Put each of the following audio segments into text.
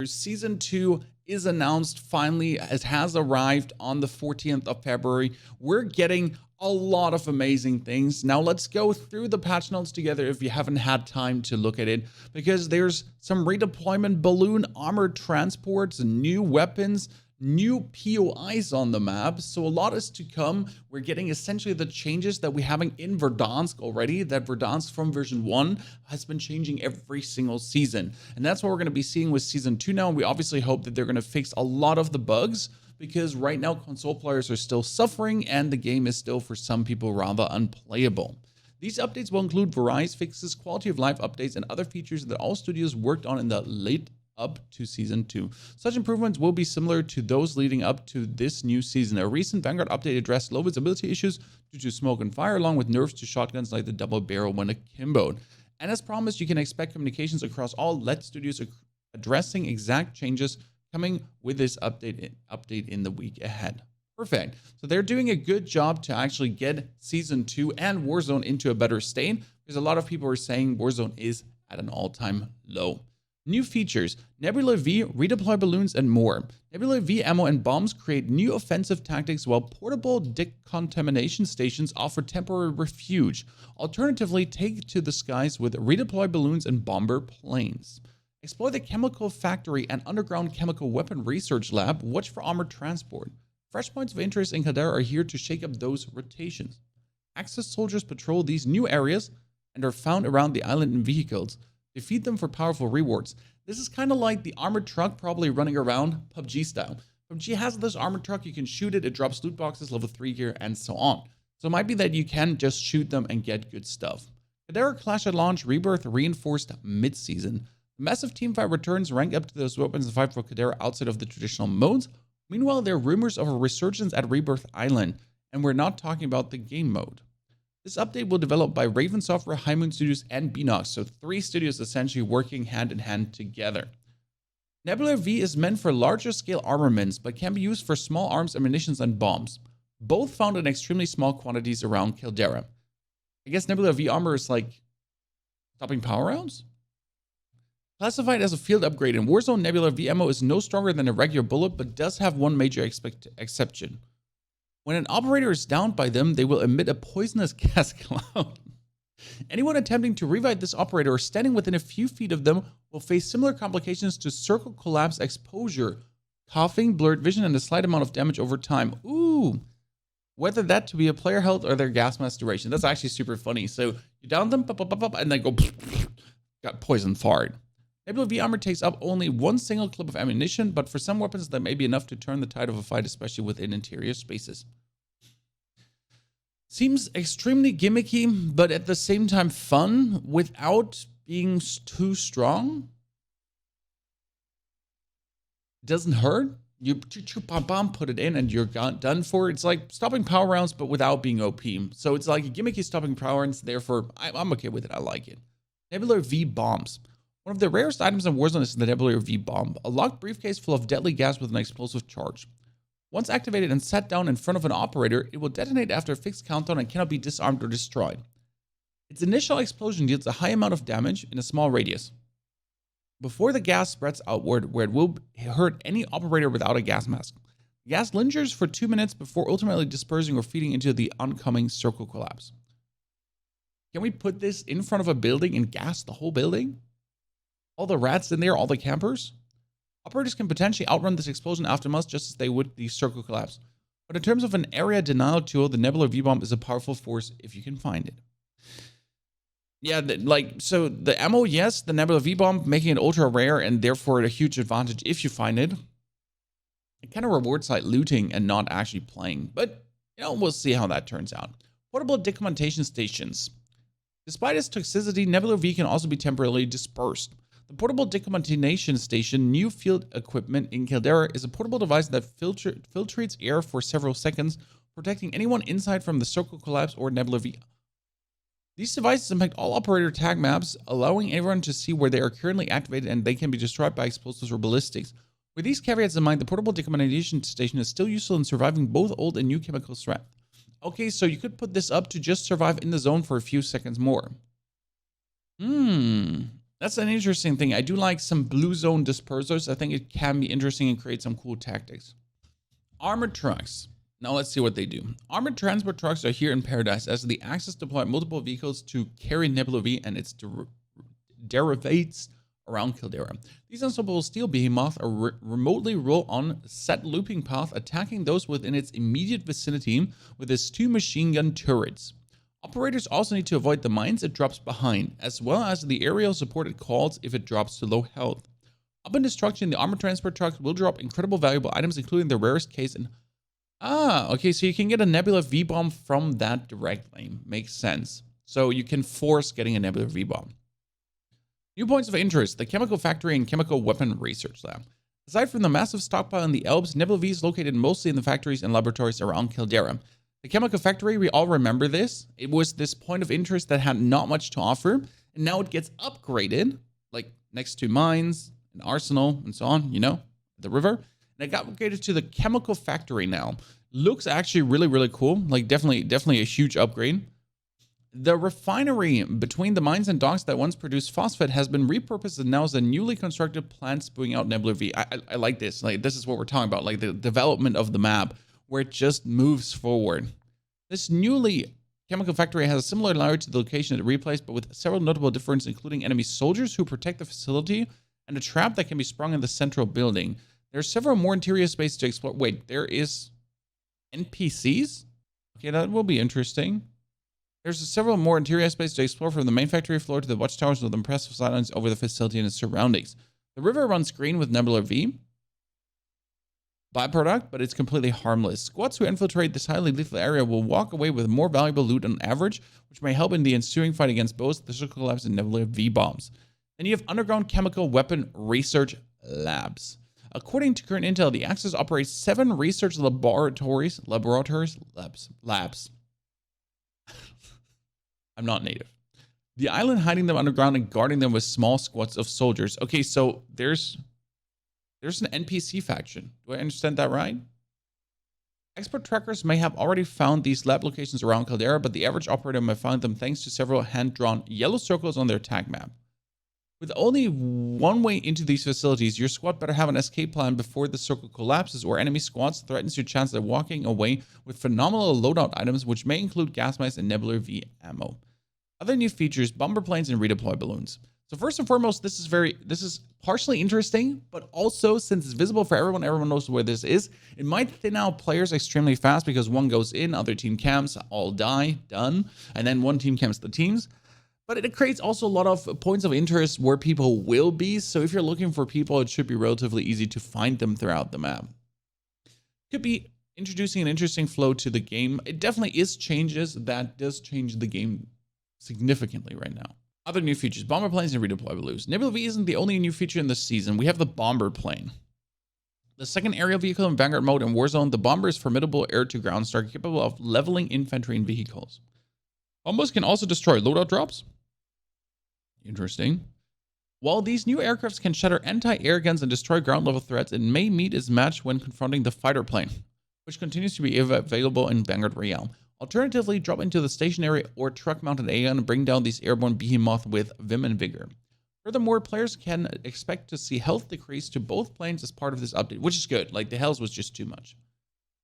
Season 2 is announced finally. It has arrived on the 14th of February. We're getting a lot of amazing things. Now let's go through the patch notes together if you haven't had time to look at it, because there's some redeployment balloon armored transports, new weapons, new POIs on the map. So a lot is to come. We're getting essentially the changes that we're having in Verdansk already, that Verdansk from version 1 has been changing every single season. And that's what we're going to be seeing with season 2 now. And we obviously hope that they're going to fix a lot of the bugs, because right now console players are still suffering and the game is still for some people rather unplayable. These updates will include various fixes, quality of life updates, and other features that all studios worked on in the lead up to season 2. Such improvements will be similar to those leading up to this new season. A recent Vanguard update addressed low visibility issues due to smoke and fire, along with nerfs to shotguns like the double barrel when akimboed. And as promised, you can expect communications across all LED studios addressing exact changes coming with this update in the week ahead. Perfect. So they're doing a good job to actually get season 2 and Warzone into a better state, because a lot of people are saying Warzone is at an all-time low. New features: Nebular V, redeployed balloons, and more. Nebular V ammo and bombs create new offensive tactics, while portable decontamination stations offer temporary refuge. Alternatively, take to the skies with redeployed balloons and bomber planes. Explore the chemical factory and underground chemical weapon research lab. Watch for armored transport. Fresh points of interest in Caldera are here to shake up those rotations. Axis soldiers patrol these new areas and are found around the island in vehicles. Defeat them for powerful rewards. This is kind of like the armored truck probably running around PUBG style. PUBG has this armored truck, you can shoot it, it drops loot boxes, level 3 gear, and so on. So it might be that you can just shoot them and get good stuff. Caldera Clash at launch, Rebirth reinforced mid-season. The massive teamfight returns, rank up to those weapons and fight for Caldera outside of the traditional modes. Meanwhile, there are rumors of a resurgence at Rebirth Island, and we're not talking about the game mode. This update will develop by Raven Software, High Moon Studios, and Beanox, so 3 studios essentially working hand in hand together. Nebular V is meant for larger scale armaments, but can be used for small arms, ammunitions, and bombs. Both found in extremely small quantities around Caldera. I guess Nebular V armor is like stopping power rounds? Classified as a field upgrade in Warzone, Nebular V ammo is no stronger than a regular bullet, but does have one major exception. When an operator is downed by them, they will emit a poisonous gas cloud. Anyone attempting to revive this operator or standing within a few feet of them will face similar complications to circle collapse exposure, coughing, blurred vision, and a slight amount of damage over time. Ooh. Whether that to be a player health or their gas mask duration. That's actually super funny. So you down them, and then go, got poison fired. Nebular V armor takes up only one single clip of ammunition, but for some weapons that may be enough to turn the tide of a fight, especially within interior spaces. Seems extremely gimmicky, but at the same time fun without being too strong. Doesn't hurt. You put it in and you're done for. It's like stopping power rounds, but without being OP. So it's like a gimmicky stopping power rounds. Therefore, I'm okay with it. I like it. Nebular V Bombs. One of the rarest items in Warzone is the Nebular V Bomb, a locked briefcase full of deadly gas with an explosive charge. Once activated and set down in front of an operator, it will detonate after a fixed countdown and cannot be disarmed or destroyed. Its initial explosion deals a high amount of damage in a small radius, before the gas spreads outward, where it will hurt any operator without a gas mask. The gas lingers for 2 minutes before ultimately dispersing or feeding into the oncoming circle collapse. Can we put this in front of a building and gas the whole building? All the rats in there, all the campers? Operators can potentially outrun this explosion aftermath just as they would the circle collapse. But in terms of an area denial tool, the Nebular V Bomb is a powerful force if you can find it. Yeah, so the ammo, yes, the Nebular V Bomb, making it ultra rare and therefore a huge advantage if you find it. It kind of rewards like looting and not actually playing. But, we'll see how that turns out. Portable decontamination stations. Despite its toxicity, Nebular V can also be temporarily dispersed. The portable decontamination station, new field equipment in Caldera, is a portable device that filtrates air for several seconds, protecting anyone inside from the circle collapse or Nebular V. These devices impact all operator tag maps, allowing everyone to see where they are currently activated, and they can be destroyed by explosives or ballistics. With these caveats in mind, the portable decontamination station is still useful in surviving both old and new chemical threat. Okay, so you could put this up to just survive in the zone for a few seconds more. That's an interesting thing. I do like some blue zone dispersers. I think it can be interesting and create some cool tactics. Armored trucks. Now let's see what they do. Armored transport trucks are here in paradise as the Axis deploy multiple vehicles to carry Nebular V and its derivates around Caldera. These unstoppable steel behemoths are remotely roll on set looping path, attacking those within its immediate vicinity with its 2 machine gun turrets. Operators also need to avoid the mines it drops behind, as well as the aerial support it calls if it drops to low health. Upon destruction, the armored transport trucks will drop incredible valuable items, including the rarest case and... okay, so you can get a Nebular V Bomb from that directly. Makes sense. So you can force getting a Nebular V Bomb. New points of interest, the Chemical Factory and Chemical Weapon Research Lab. Aside from the massive stockpile in the Alps, Nebular V is located mostly in the factories and laboratories around Caldera. The Chemical Factory, we all remember this. It was this point of interest that had not much to offer, and now it gets upgraded, like next to mines, an arsenal, and so on, you know, the river. And it got upgraded to the Chemical Factory now. Looks actually really, really cool. Like definitely a huge upgrade. The refinery between the mines and docks that once produced phosphate has been repurposed and now is a newly constructed plant spewing out Nebular V. I like this. Like, this is what we're talking about, like the development of the map where it just moves forward. This newly Chemical Factory has a similar layout to the location it replaced, but with several notable differences, including enemy soldiers who protect the facility and a trap that can be sprung in the central building. There are several more interior spaces to explore. Wait, there is NPCs? Okay, that will be interesting. There's several more interior spaces to explore from the main factory floor to the watchtowers with impressive sightlines over the facility and its surroundings. The river runs green with Nebular V. Byproduct, but it's completely harmless. Squads who infiltrate this highly lethal area will walk away with more valuable loot on average, which may help in the ensuing fight against both the Circle Labs and Nebular V Bombs. Then you have Underground Chemical Weapon Research Labs. According to current intel, the Axis operates 7 research labs. I'm not native. The island hiding them underground and guarding them with small squads of soldiers. Okay, so there's an NPC faction. Do I understand that right? Expert trackers may have already found these lab locations around Caldera, but the average operator may find them thanks to several hand-drawn yellow circles on their attack map. With only one way into these facilities, your squad better have an escape plan before the circle collapses or enemy squads threatens your chance of walking away with phenomenal loadout items, which may include gas masks and Nebular V ammo. Other new features, bomber planes and redeploy balloons. So first and foremost, this is partially interesting, but also since it's visible for everyone knows where this is, it might thin out players extremely fast because one goes in, other team camps, all die, done, and then one team camps the teams. But it creates also a lot of points of interest where people will be. So if you're looking for people, it should be relatively easy to find them throughout the map. Could be introducing an interesting flow to the game. It definitely is changes that does change the game significantly right now. Other new features, bomber planes and redeploy balloons. Nebular V isn't the only new feature in this season. We have the bomber plane. The second aerial vehicle in Vanguard mode in Warzone, the bomber is formidable air-to-ground star capable of leveling infantry and vehicles. Bombers can also destroy loadout drops. Interesting. While these new aircrafts can shatter anti-air guns and destroy ground-level threats, it may meet its match when confronting the fighter plane, which continues to be available in Vanguard Royale. Alternatively, drop into the stationary or truck-mounted AI and bring down these airborne behemoths with vim and vigor. Furthermore, players can expect to see health decrease to both planes as part of this update, which is good. Like, the health was just too much.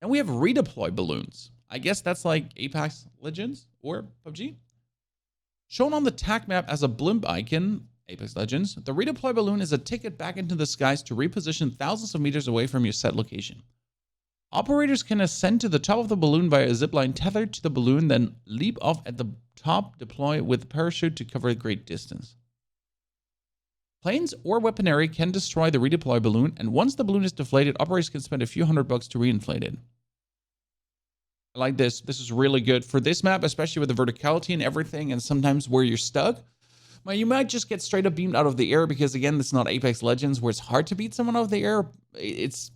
And we have redeploy balloons. I guess that's like Apex Legends or PUBG. Shown on the TAC map as a blimp icon, Apex Legends, the redeploy balloon is a ticket back into the skies to reposition thousands of meters away from your set location. Operators can ascend to the top of the balloon via a zipline tethered to the balloon, then leap off at the top, deploy with a parachute to cover a great distance. Planes or weaponry can destroy the redeploy balloon, and once the balloon is deflated, operators can spend a few $100 to reinflate it. I like this. This is really good for this map, especially with the verticality and everything, and sometimes where you're stuck. Well, you might just get straight up beamed out of the air because, again, this is not Apex Legends where it's hard to beat someone out of the air. It's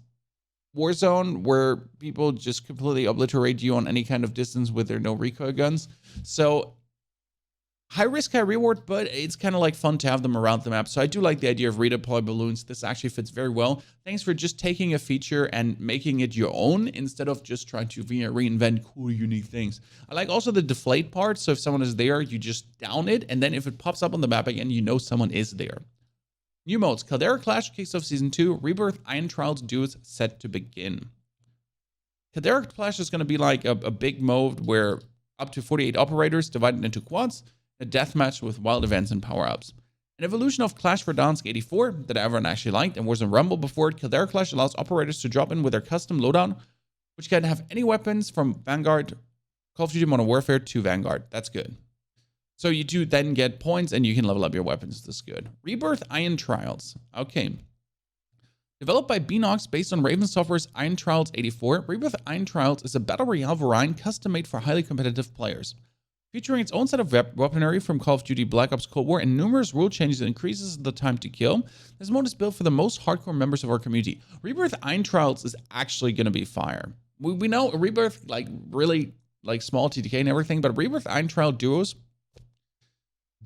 Warzone where people just completely obliterate you on any kind of distance with their no recoil guns. So High risk, high reward, but it's kind of like fun to have them around the map. So I do like the idea of redeployed balloons. This actually fits very well. Thanks for just taking a feature and making it your own instead of just trying to reinvent cool, unique things. I like also the deflate part. So if someone is there, you just down it. And then if it pops up on the map again, you know someone is there. New modes. Caldera Clash kicks off Season 2. Rebirth Iron Trials duos set to begin. Caldera Clash is going to be like a big mode where up to 48 operators divided into quads. A deathmatch with wild events and power-ups. An evolution of Clash Verdansk 84 that everyone actually liked and was in Rumble before it, Caldera Clash allows operators to drop in with their custom loadout, which can have any weapons from Vanguard, Call of Duty Modern Warfare to Vanguard. That's good. So you do then get points and you can level up your weapons. That's good. Rebirth Iron Trials. Okay. Developed by Beanox based on Raven Software's Iron Trials 84, Rebirth Iron Trials is a battle royale variant custom-made for highly competitive players. Featuring its own set of weaponry from Call of Duty Black Ops Cold War and numerous rule changes that increases the time to kill, this mode is built for the most hardcore members of our community. Rebirth Iron Trials is actually going to be fire. We know Rebirth, like, really, like, small TTK and everything, but Rebirth Iron Trial duos,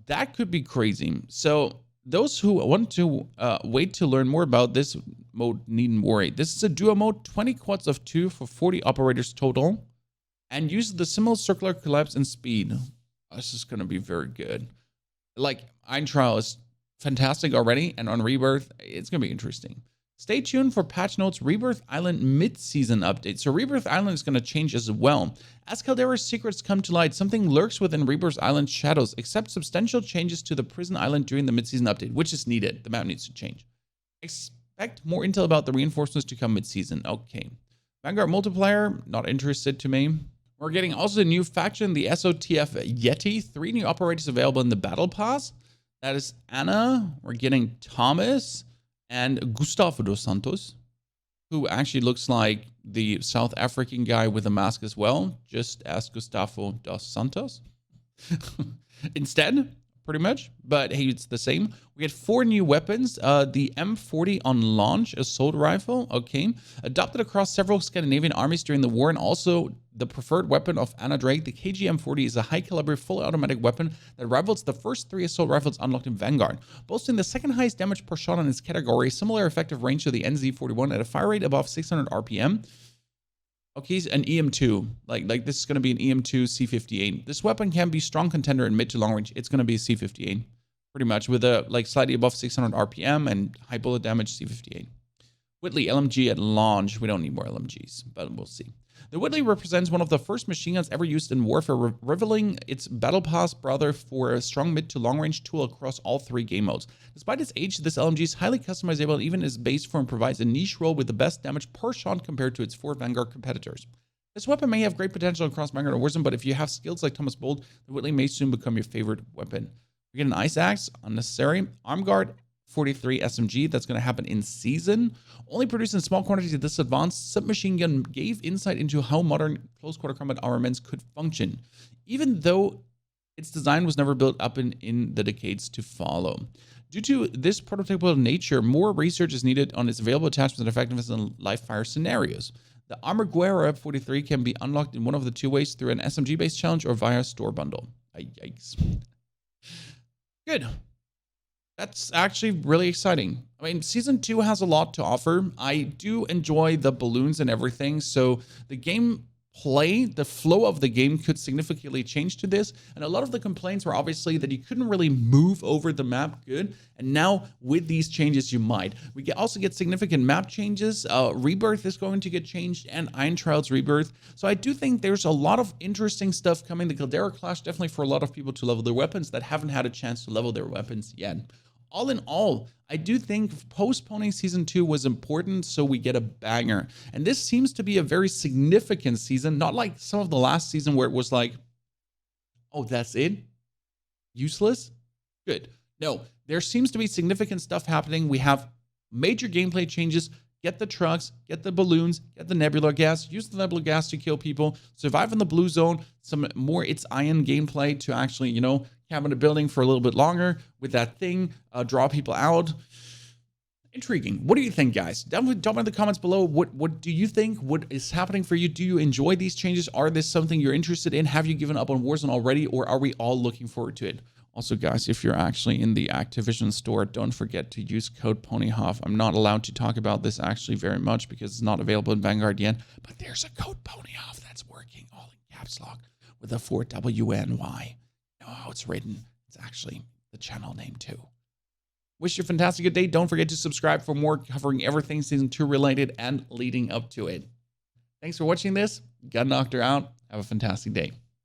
that could be crazy. So those who want to wait to learn more about this mode needn't worry. This is a duo mode, 20 quads of 2 for 40 operators total. And use the similar circular collapse and speed. This is going to be very good. Like, Iron Trial is fantastic already, and on Rebirth, it's going to be interesting. Stay tuned for patch notes Rebirth Island mid-season update. So Rebirth Island is going to change as well. As Caldera's secrets come to light, something lurks within Rebirth Island's shadows. Accept substantial changes to the prison island during the mid-season update, which is needed. The map needs to change. Expect more intel about the reinforcements to come mid-season. Okay. Vanguard multiplier, not interested to me. We're getting also a new faction, the SOTF Yeti. 3 new operators available in the Battle Pass. That is Anna. We're getting Thomas and Gustavo dos Santos, who actually looks like the South African guy with a mask as well. Just ask Gustavo dos Santos. Instead, pretty much. But hey, it's the same. We get 4 new weapons. The M40 on launch assault rifle. Okay. Adopted across several Scandinavian armies during the war and also the preferred weapon of Anna Drake. The KG-M40 is a high-caliber, fully automatic weapon that rivals the first 3 assault rifles unlocked in Vanguard, boasting the second highest damage per shot in its category, similar effective range to the NZ41 at a fire rate above 600 RPM. Okay, an EM2. Like this is going to be an EM2 C58. This weapon can be strong contender in mid to long range. It's going to be a C58, pretty much, with a slightly above 600 RPM and high bullet damage C58. Whitley LMG at launch. We don't need more LMGs, but we'll see. The Whitley represents one of the first machine guns ever used in warfare, rivaling its Battle Pass brother for a strong mid to long range tool across all 3 game modes. Despite its age, this LMG is highly customizable and even its base form provides a niche role with the best damage per shot compared to its 4 Vanguard competitors. This weapon may have great potential across Vanguard and Warzone, but if you have skills like Thomas Bolt, the Whitley may soon become your favorite weapon. We get an Ice Axe, unnecessary. Armguard 43 SMG, that's going to happen in season. Only produced in small quantities, this advanced submachine gun gave insight into how modern close quarter combat armaments could function, even though its design was never built up in the decades to follow. Due to this prototypical nature, more research is needed on its available attachments and effectiveness in live fire scenarios. The Armguard 43 can be unlocked in one of the 2 ways, through an SMG-based challenge or via store bundle. Yikes. Good. That's actually really exciting. I mean, Season 2 has a lot to offer. I do enjoy the balloons and everything, so the gameplay, the flow of the game could significantly change to this, and a lot of the complaints were obviously that you couldn't really move over the map good, and now with these changes you might. We also get significant map changes. Rebirth is going to get changed, and Iron Trials Rebirth. So I do think there's a lot of interesting stuff coming. The Caldera Clash, definitely for a lot of people to level their weapons that haven't had a chance to level their weapons yet. All in all, I do think postponing Season 2 was important so we get a banger. And this seems to be a very significant season, not like some of the last season where it was like, oh, that's it? Useless? Good. No, there seems to be significant stuff happening. We have major gameplay changes. Get the trucks, get the balloons, get the Nebular gas, use the Nebular gas to kill people, survive in the blue zone, some more It's Iron gameplay to actually, camp in a building for a little bit longer with that thing, draw people out. Intriguing. What do you think, guys? Definitely drop in the comments below. What do you think? What is happening for you? Do you enjoy these changes? Are this something you're interested in? Have you given up on Warzone already, or are we all looking forward to it? Also, guys, if you're actually in the Activision store, don't forget to use code PonyHof. I'm not allowed to talk about this actually very much because it's not available in Vanguard yet, but there's a code PonyHof that's working all in caps lock with a 4WNY. You know how it's written? It's actually the channel name too. Wish you a fantastic good day. Don't forget to subscribe for more covering everything Season 2 related and leading up to it. Thanks for watching this. Gun Doctor out. Have a fantastic day.